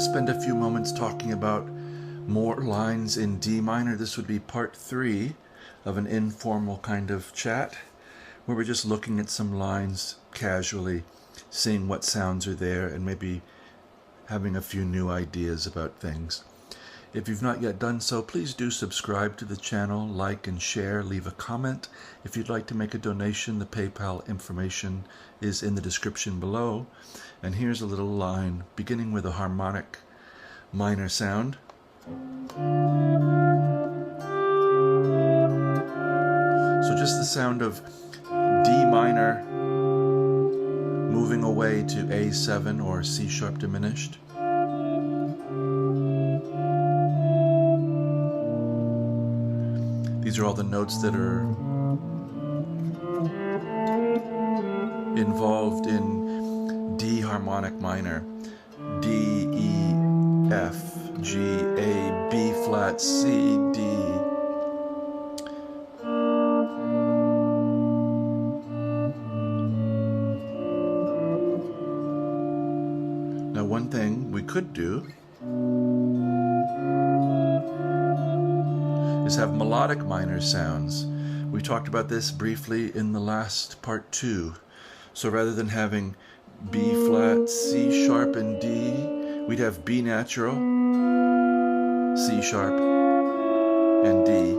Spend a few moments talking about more lines in D minor. This would be part 3 of an informal kind of chat where we're just looking at some lines casually, seeing what sounds are there, and maybe having a few new ideas about things. If you've not yet done so, please do subscribe to the channel, like and share, leave a comment. If you'd like to make a donation, the PayPal information is in the description below. And here's a little line beginning with a harmonic minor sound. So just the sound of D minor moving away to A7 or C sharp diminished. These are all the notes that are involved in D harmonic minor. D, E, F, G, A, B flat, C, D. Now one thing we could do is have melodic minor sounds. We talked about this briefly in the last part 2. So rather than having B flat, C sharp, and D, we'd have B natural, C sharp, and D,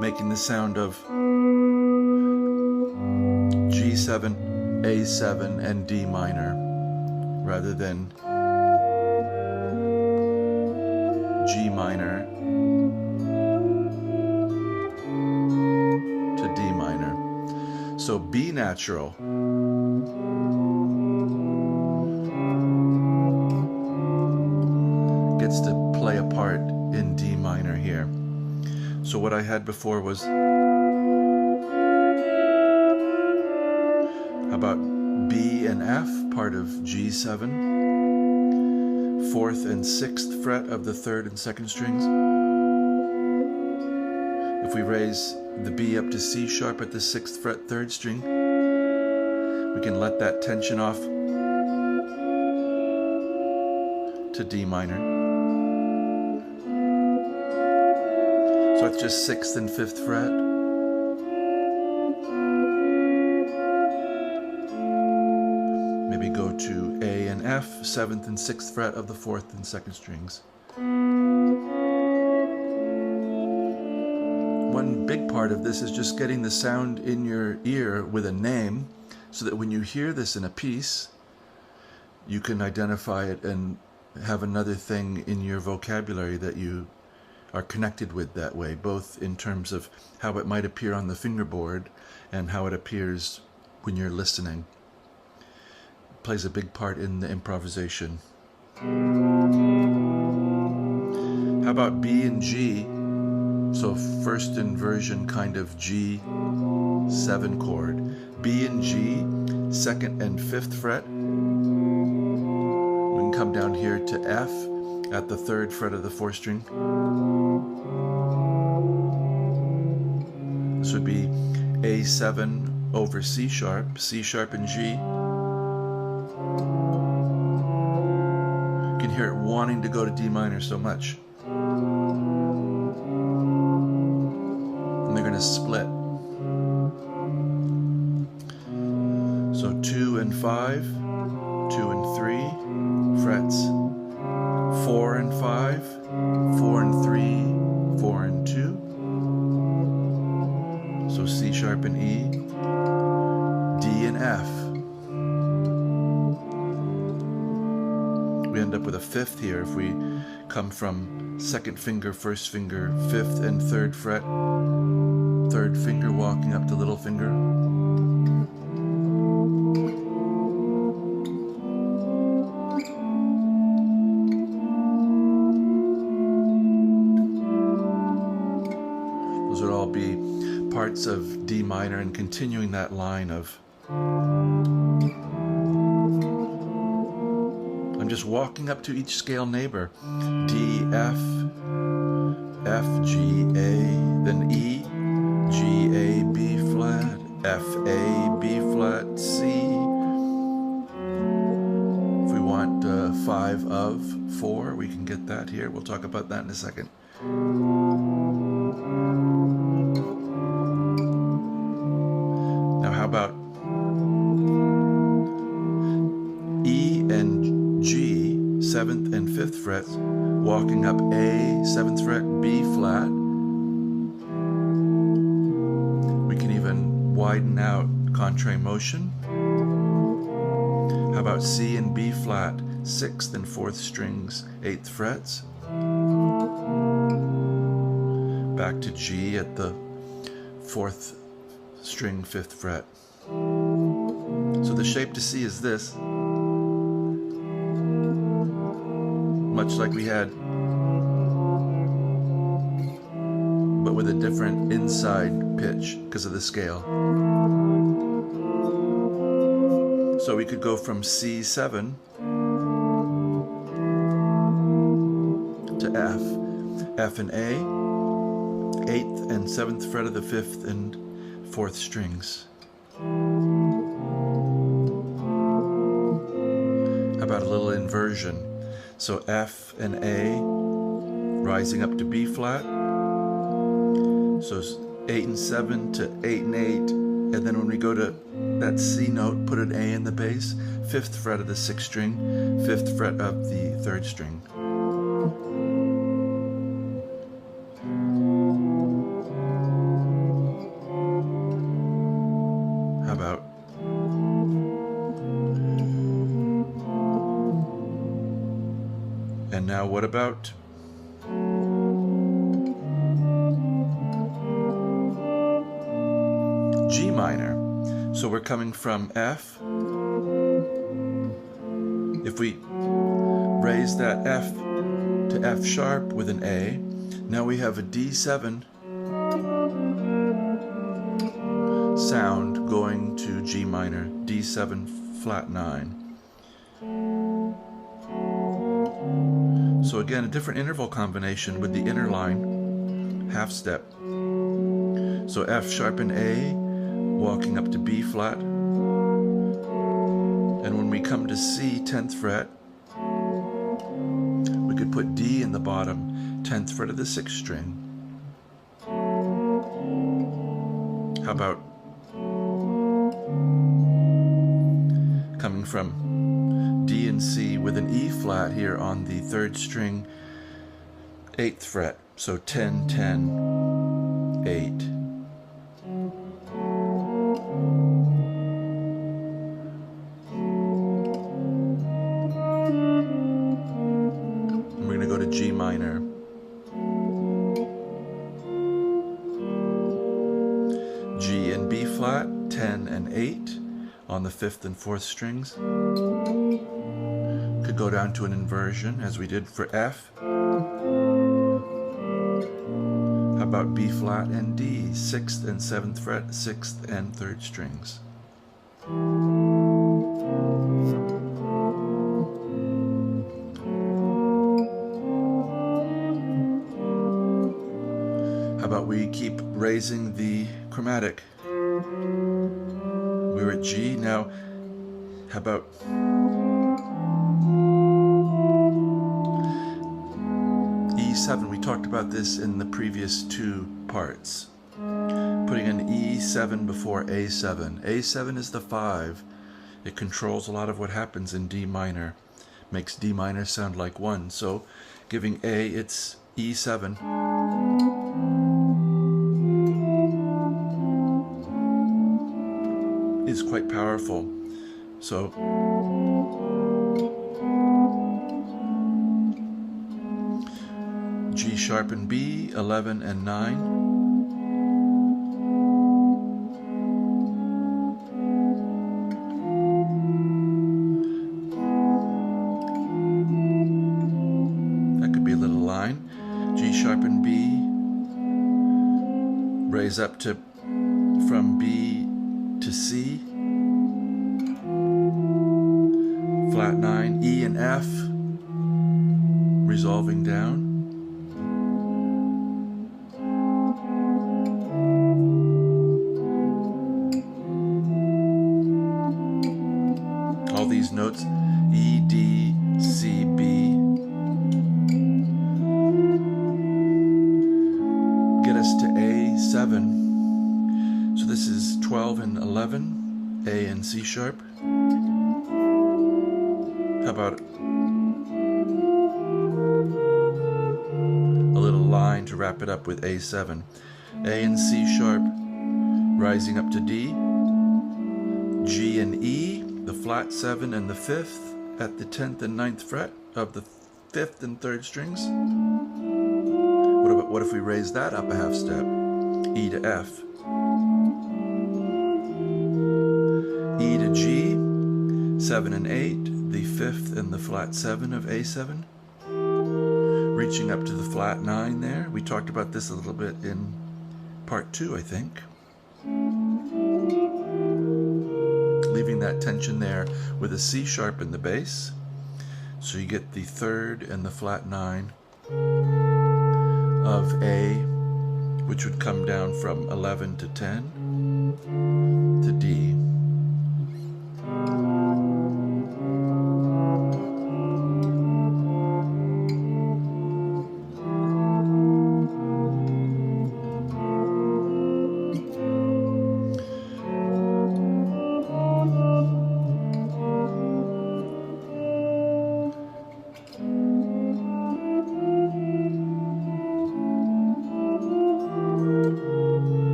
making the sound of G7, A7, and D minor, rather than G minor to D minor. So B natural gets to play a part in D minor here. So what I had before was, how about B and F, part of G7, 4th and 6th fret of the 3rd and 2nd strings. If we raise the B up to C sharp at the 6th fret 3rd string, we can let that tension off to D minor. So it's just 6th and 5th fret. Maybe go to A and F, 7th and 6th fret of the 4th and 2nd strings. One big part of this is just getting the sound in your ear with a name, so that when you hear this in a piece, you can identify it and have another thing in your vocabulary that you are connected with that way, both in terms of how it might appear on the fingerboard and how it appears when you're listening. It plays a big part in the improvisation. How about B and G? So first inversion kind of G7 chord. B and G, 2nd and 5th fret. We can come down here to F at the 3rd fret of the 4th string. This would be A7 over C sharp and G. You can hear it wanting to go to D minor so much. And they're going to split. So 2 and 5, 2 and 3 frets. 4 and 5, 4 and 3, 4 and 2. So C sharp and E, D and F. We end up with a 5th here if we come from 2nd finger, 1st finger, 5th and 3rd fret, 3rd finger walking up to little finger. parts of D minor and continuing that line of, I'm just walking up to each scale neighbor. D, F, F, G, A, then E, G, A, B flat, F, A, B flat, C. If we want 5 of 4, we can get that here. We'll talk about that in a second. Now how about E and G, 7th and 5th frets, walking up A, 7th fret, B flat. We can even widen out contrary motion. How about C and B flat, 6th and 4th strings, 8th frets. Back to G at the 4th string, 5th fret. So the shape to C is this, much like we had, but with a different inside pitch because of the scale. So we could go from C7 to F, F and A, 8th and 7th fret of the 5th and 4th strings. How about a little inversion? So F and A rising up to B flat. So 8 and 7 to 8 and 8. And then when we go to that C note, put an A in the bass, 5th fret of the 6th string, 5th fret of the 3rd string. How about and now what about G minor? So we're coming from F. If we raise that F to F sharp with an A, now we have a D7 sound going to G minor, D7 flat 9. So again, a different interval combination with the inner line, half step. So F sharp and A, walking up to B flat. And when we come to C, 10th fret, we could put D in the bottom, 10th fret of the 6th string. How about coming from D and C with an E flat here on the 3rd string, 8th fret, so 10, 10, 8. And we're going to go to G minor. G and B flat, 10 and 8 on the 5th and 4th strings. Could go down to an inversion as we did for F. How about B flat and D, 6th and 7th fret, 6th and 3rd strings. How about we keep raising the chromatic? We were at G, now how about E7? We talked about this in the previous 2 parts. Putting an E7 before A7. A7 is the 5. It controls a lot of what happens in D minor. Makes D minor sound like 1. So giving A its E7. Is quite powerful. So G sharp and B, 11 and 9. That could be a little line. G sharp and B, raise up to from B to C, flat 9, E and F, resolving down. All these notes, E, D, C, B, get us to A7. So this is 12 and 11, A and C sharp. How about a little line to wrap it up with A7? A and C sharp, rising up to D, G and E, the flat 7 and the 5th at the 10th and 9th fret of the 5th and 3rd strings. What if we raise that up a half step? E to F. E to G, 7 and 8, the 5th and the flat 7 of A7. Reaching up to the flat 9 there. We talked about this a little bit in part 2, I think. Leaving that tension there with a C sharp in the bass. So you get the 3rd and the flat 9 of A, which would come down from 11 to 10 to D.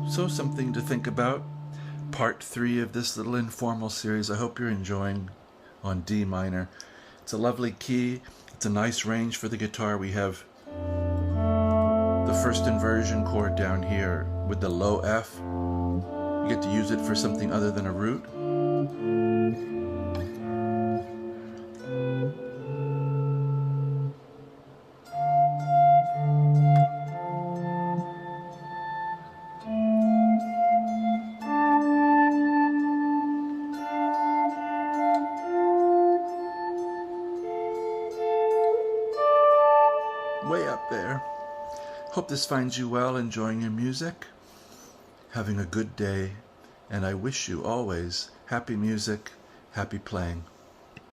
So something to think about. Part 3 of this little informal series. I hope you're enjoying on D minor. It's a lovely key. It's a nice range for the guitar. We have the first inversion chord down here with the low F. You get to use it for something other than a root. Way up there. Hope this finds you well, enjoying your music, having a good day, and I wish you always happy music, happy playing.